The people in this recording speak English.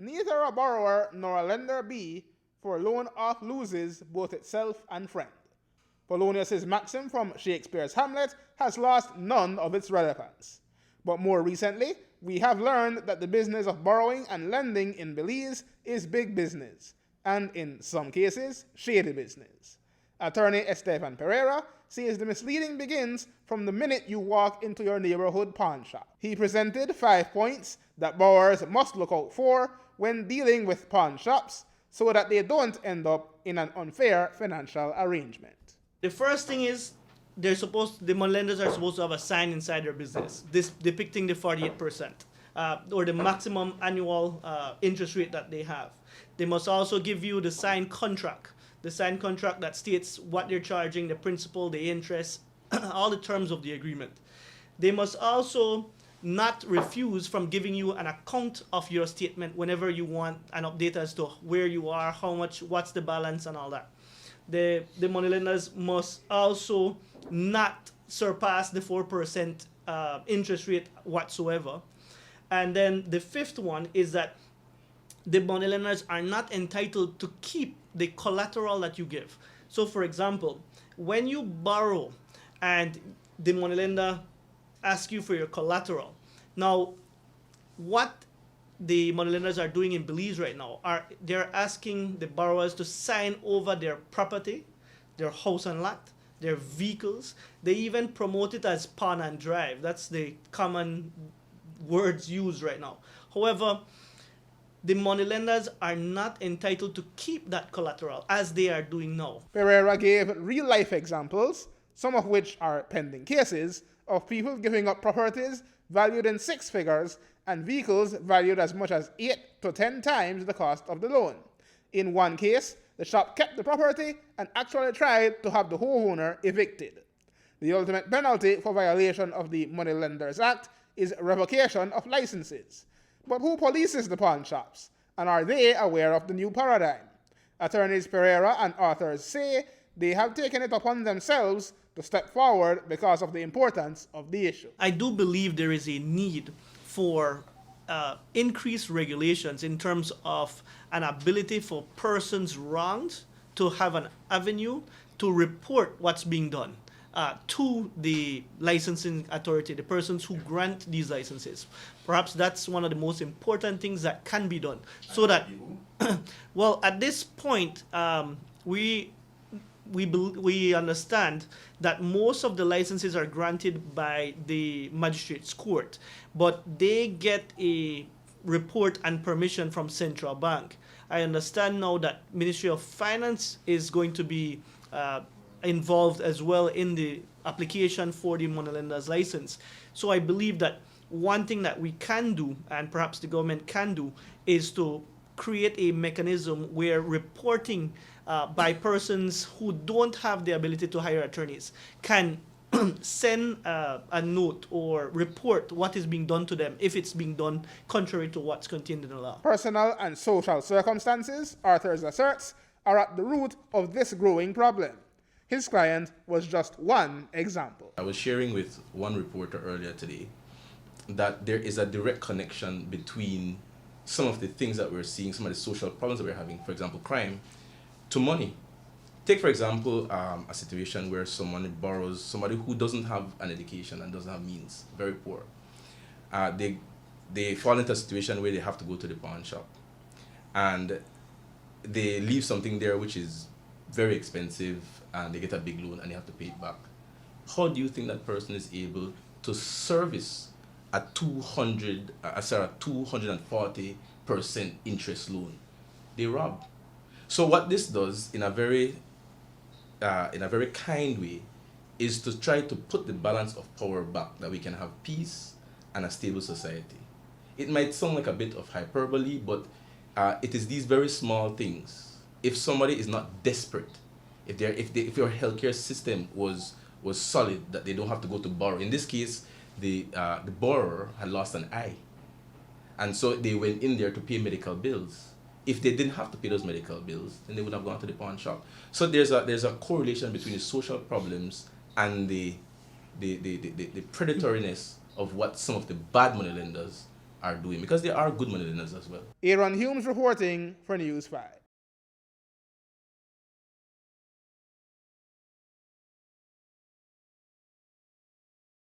Neither a borrower nor a lender be, for loan oft loses both itself and friend. Polonius's maxim from Shakespeare's Hamlet has lost none of its relevance. But more recently, we have learned that the business of borrowing and lending in Belize is big business, and in some cases, shady business. Attorney Estevan Perera says the misleading begins from the minute you walk into your neighborhood pawn shop. He presented 5 points that borrowers must look out for when dealing with pawn shops so that they don't end up in an unfair financial arrangement. The first thing is the Moneylenders are supposed to have a sign inside their business, this depicting the 48%, or the maximum annual interest rate that they have. They must also give you the signed contract that states what they're charging, the principal, the interest, all the terms of the agreement. They must also not refuse from giving you an account of your statement whenever you want an update as to where you are, how much, what's the balance, and all that. The moneylenders must also not surpass the 4% interest rate whatsoever. And then the fifth one is that the moneylenders are not entitled to keep the collateral that you give. So, for example, when you borrow and the moneylender asks you for your collateral, now what the moneylenders are doing in Belize right now they're asking the borrowers to sign over their property, their house and lot, their vehicles. They even promote it as pawn and drive. That's the common words used right now. However, the moneylenders are not entitled to keep that collateral as they are doing now. Perera gave real-life examples, some of which are pending cases, of people giving up properties valued in 6 figures and vehicles valued as much as 8 to 10 times the cost of the loan. In one case, the shop kept the property and actually tried to have the homeowner evicted. The ultimate penalty for violation of the Moneylenders Act is revocation of licenses. But who polices the pawn shops, and are they aware of the new paradigm? Attorneys Perera and authors say they have taken it upon themselves to step forward because of the importance of the issue. I do believe there is a need for increased regulations in terms of an ability for persons wronged to have an avenue to report what's being done to the licensing authority, the persons who grant these licenses. Perhaps that's one of the most important things that can be done. So that, well, at this point, we understand that most of the licenses are granted by the magistrate's court, but they get a report and permission from central bank. I understand now that Ministry of Finance is going to be involved as well in the application for the moneylenders license. So I believe that one thing that we can do, and perhaps the government can do, is to create a mechanism where reporting by persons who don't have the ability to hire attorneys can send a note or report what is being done to them if it's being done contrary to what's contained in the law. Personal and social circumstances, authors asserts, are at the root of this growing problem. His client was just one example. I was sharing with one reporter earlier today that there is a direct connection between some of the things that we're seeing, some of the social problems that we're having, for example, crime, to money. Take, for example, a situation where somebody borrows, somebody who doesn't have an education and doesn't have means, very poor. They fall into a situation where they have to go to the pawn shop. And they leave something there which is very expensive, and they get a big loan and they have to pay it back. How do you think that person is able to service a 240% interest loan? They rob. So what this does in a very kind way is to try to put the balance of power back, that we can have peace and a stable society. It might sound like a bit of hyperbole, but it is these very small things. If somebody is not desperate, if your healthcare system was solid, that they don't have to go to borrow. In this case, the borrower had lost an eye, and so they went in there to pay medical bills. If they didn't have to pay those medical bills, then they would have gone to the pawn shop. So there's a correlation between the social problems and the predatoriness of what some of the bad moneylenders are doing, because there are good moneylenders as well. Aaron Humes reporting for News 5.